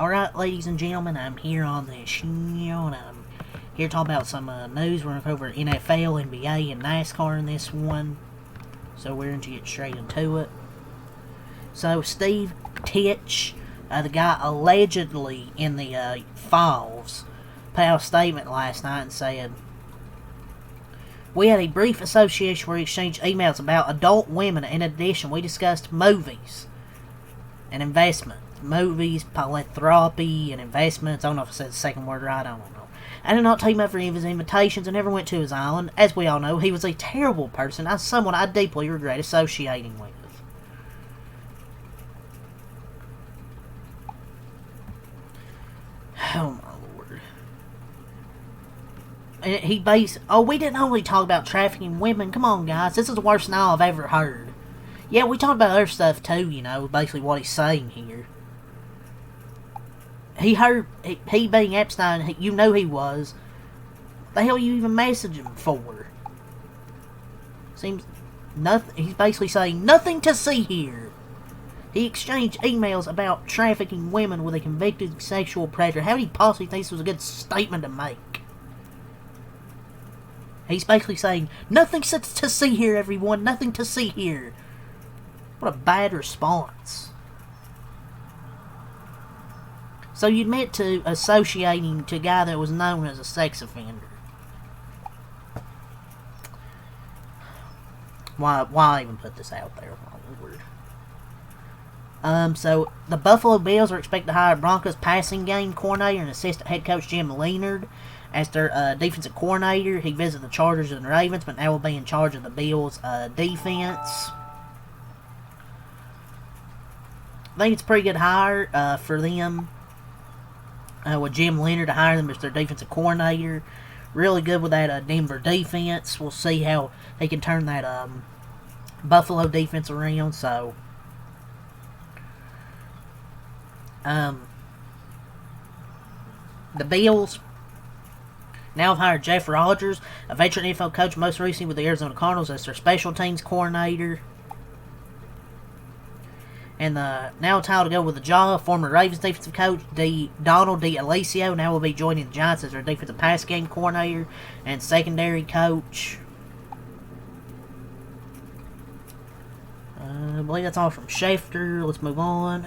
Alright, ladies and gentlemen, I'm here on the show, and I'm here to talk about some news. We're going to cover NFL, NBA, and NASCAR in this one. So we're going to get straight into it. So Steve Titch, the guy allegedly in the files, put out a statement last night and said, "We had a brief association where we exchanged emails about adult women. In addition, we discussed movies and investment. Movies, philanthropy, and investments." I don't know if I said the second word right, I don't know. "I did not take him up for any of his invitations and never went to his island. As we all know, he was a terrible person, as someone I deeply regret associating with." Oh my lord. And he we didn't only talk about trafficking women. Come on, guys, this is the worst now I've ever heard. Yeah, we talked about other stuff too, basically what he's saying here. He being Epstein, he was. What the hell you even message him for? Seems nothing. He's basically saying nothing to see here. He exchanged emails about trafficking women with a convicted sexual predator. How did he possibly think this was a good statement to make? He's basically saying nothing to see here, everyone. Nothing to see here. What a bad response. So you admit to associating to a guy that was known as a sex offender. Why even put this out there? So the Buffalo Bills are expected to hire Broncos passing game coordinator and assistant head coach Jim Leonard as their defensive coordinator. He visited the Chargers and the Ravens, but now will be in charge of the Bills' defense. I think it's a pretty good hire for them. With Jim Leonard to hire them as their defensive coordinator. Really good with that Denver defense. We'll see how he can turn that Buffalo defense around. So, the Bills now have hired Jeff Rodgers, a veteran NFL coach, most recently with the Arizona Cardinals, as their special teams coordinator. And now title to go with the job, former Ravens defensive coach Donald D'Alessio now will be joining the Giants as their defensive pass game coordinator and secondary coach. I believe that's all from Schefter. Let's move on.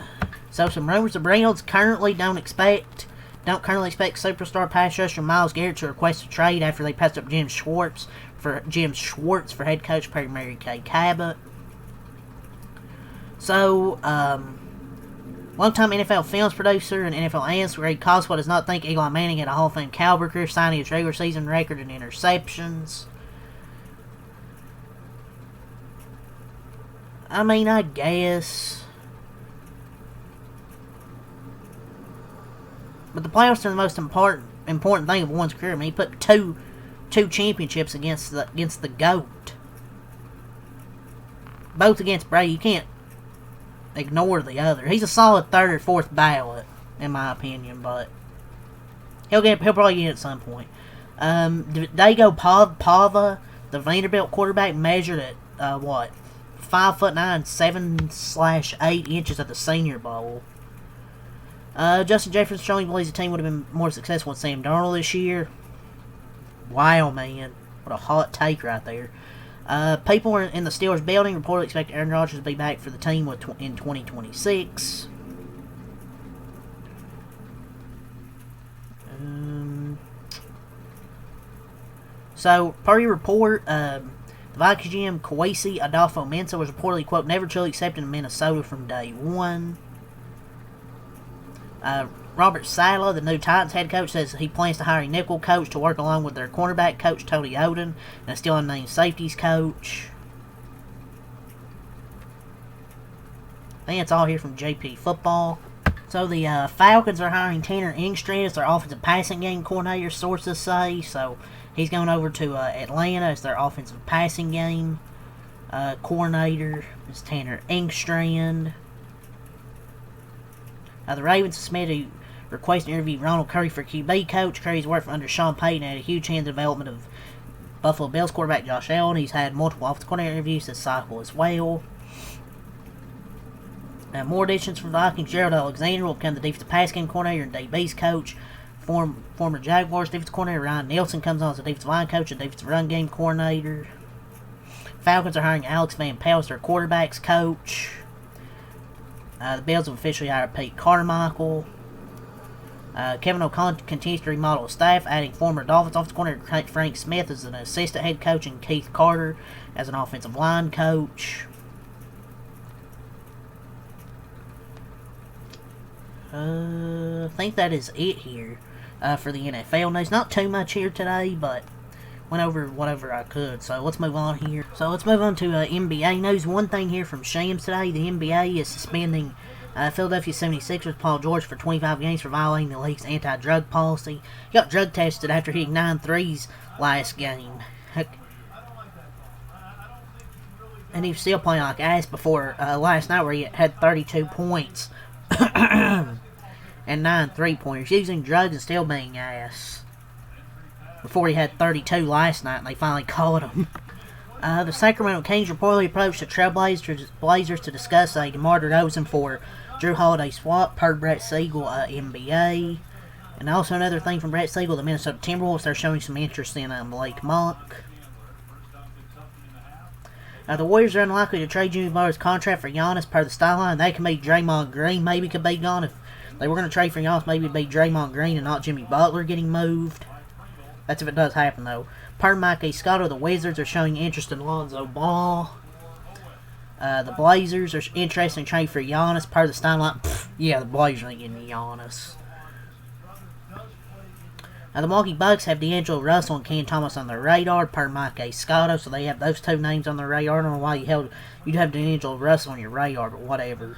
So some rumors: the Browns currently don't currently expect superstar pass rusher Myles Garrett to request a trade after they passed up Jim Schwartz for head coach Perry Mary Kay Cabot. So, longtime NFL films producer and NFL analyst Greg Coswell does not think Eli Manning had a Hall of Fame caliber career, signing his regular season record in interceptions. I mean, I guess. But the playoffs are the most important thing of one's career. I mean, he put two championships against the GOAT. Both against Brady. You can't ignore the other. He's a solid third or fourth ballot, in my opinion, but he'll probably get it at some point. Dago Pava, the Vanderbilt quarterback, measured at 5'9", 7/8 inches at the Senior Bowl. Justin Jefferson strongly believes the team would have been more successful with Sam Darnold this year. Wow, man, what a hot take right there. People in the Steelers building reportedly expect Aaron Rodgers to be back for the team in 2026. So, per your report, the Vikings GM Kwesi Adolfo-Mensah was reportedly, quote, never truly accepted in Minnesota from day one. Robert Saleh, the new Titans head coach, says he plans to hire a nickel coach to work along with their cornerback coach, Tony Oden, and a still unnamed safeties coach. I think it's all here from JP Football. So the Falcons are hiring Tanner Engstrand as their offensive passing game coordinator, sources say. So he's going over to Atlanta as their offensive passing game coordinator. It's Tanner Engstrand. The Ravens submitted a request to interview Ronald Curry for QB coach. Curry's worked under Sean Payton and had a huge hand in the development of Buffalo Bills quarterback Josh Allen. He's had multiple offensive coordinator interviews this cycle as well. More additions from the Vikings. Gerald Alexander will become the defensive pass game coordinator and DB's coach. Former Jaguars defensive coordinator Ryan Nelson comes on as a defensive line coach and defensive run game coordinator. Falcons are hiring Alex Van Pelt as their quarterbacks coach. The Bills have officially hired Pete Carmichael. Kevin O'Connell continues to remodel his staff, adding former Dolphins offensive coordinator Frank Smith as an assistant head coach and Keith Carter as an offensive line coach. I think that is it here for the NFL news. Not too much here today, but went over whatever I could. So let's move on here. So let's move on to NBA news. One thing here from Shams today. The NBA is suspending Philadelphia 76ers Paul George for 25 games for violating the league's anti-drug policy. He got drug tested after hitting 9 threes last game. And he was still playing like ass before last night, where he had 32 points and 9 3-pointers, using drugs and still being ass. Before he had 32 last night, and they finally caught him. The Sacramento Kings reportedly approached the Trailblazers to discuss a DeMar DeRozan for Drew Holiday swap, per Brett Siegel, NBA. And also another thing from Brett Siegel, the Minnesota Timberwolves, they're showing some interest in Blake Monk. The Warriors are unlikely to trade Jimmy Butler's contract for Giannis per the style line. They can be Draymond Green, maybe could be gone. If they were going to trade for Giannis, maybe it'd be Draymond Green and not Jimmy Butler getting moved. That's if it does happen, though. Per Mike Scotto, the Wizards are showing interest in Lonzo Ball. The Blazers are interested in trading for Giannis per the style line. Yeah, the Blazers ain't getting Giannis. The Milwaukee Bucks have D'Angelo Russell and Cam Thomas on their radar, per Mike Scotto, so they have those two names on their radar. I don't know why you'd have D'Angelo Russell on your radar, but whatever.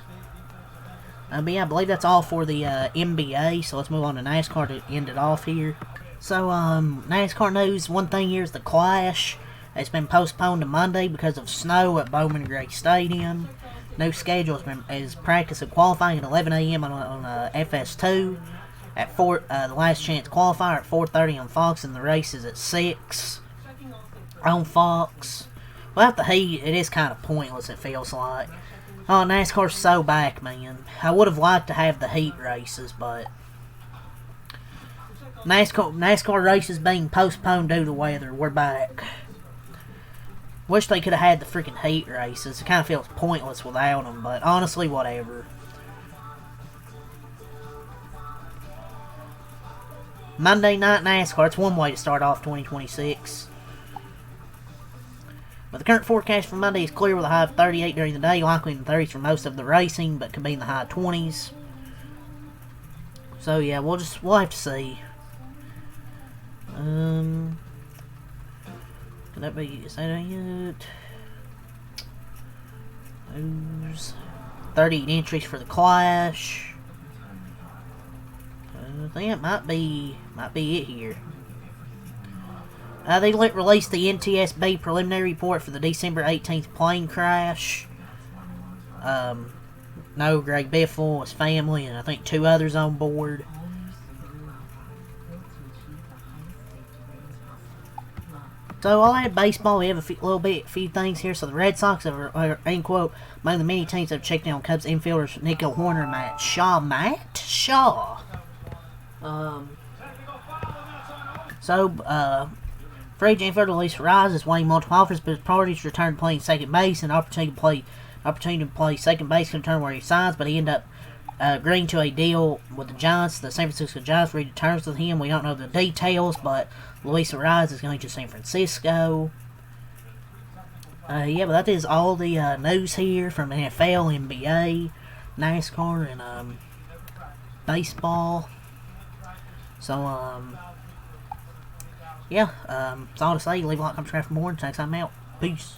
But yeah, I believe that's all for the NBA, so let's move on to NASCAR to end it off here. So, NASCAR news, one thing here is the Clash. It's been postponed to Monday because of snow at Bowman Gray Stadium. No schedule is practice and qualifying at 11 a.m. on FS2. At the last chance qualifier at 4:30 on Fox, and the race is at 6 on Fox. Without the heat, it is kind of pointless, it feels like. Oh, NASCAR's so back, man. I would have liked to have the heat races, but NASCAR races being postponed due to weather. We're back. Wish they could have had the freaking heat races. It kind of feels pointless without them, but honestly, whatever. Monday Night NASCAR, it's one way to start off 2026. But the current forecast for Monday is clear with a high of 38 during the day, likely in the 30s for most of the racing, but could be in the high 20s. So yeah, we'll have to see. Can that be, is that it? There's 30 entries for the Clash. I think it might be it here. They released the NTSB preliminary report for the December 18th plane crash. No, Greg Biffle, his family, and I think 2 others on board. So I'll add baseball. We have a few things here. So the Red Sox are in quote, among the many teams that have checked in on Cubs infielders Nico Horner and Matt Shaw. Free agent infielder Luis Rise is weighing multiple offers, but his priority is to return to playing second base, and opportunity to play second base can determine where he signs, but he ended up agreeing to a deal with the Giants. The San Francisco Giants reached terms with him. We don't know the details, but Luis Rise is going to San Francisco. Yeah, but that is all the news here from NFL, NBA, NASCAR, and baseball. So, yeah, that's all to say. Leave a like, comment, subscribe for more. Thanks, I'm out. Peace.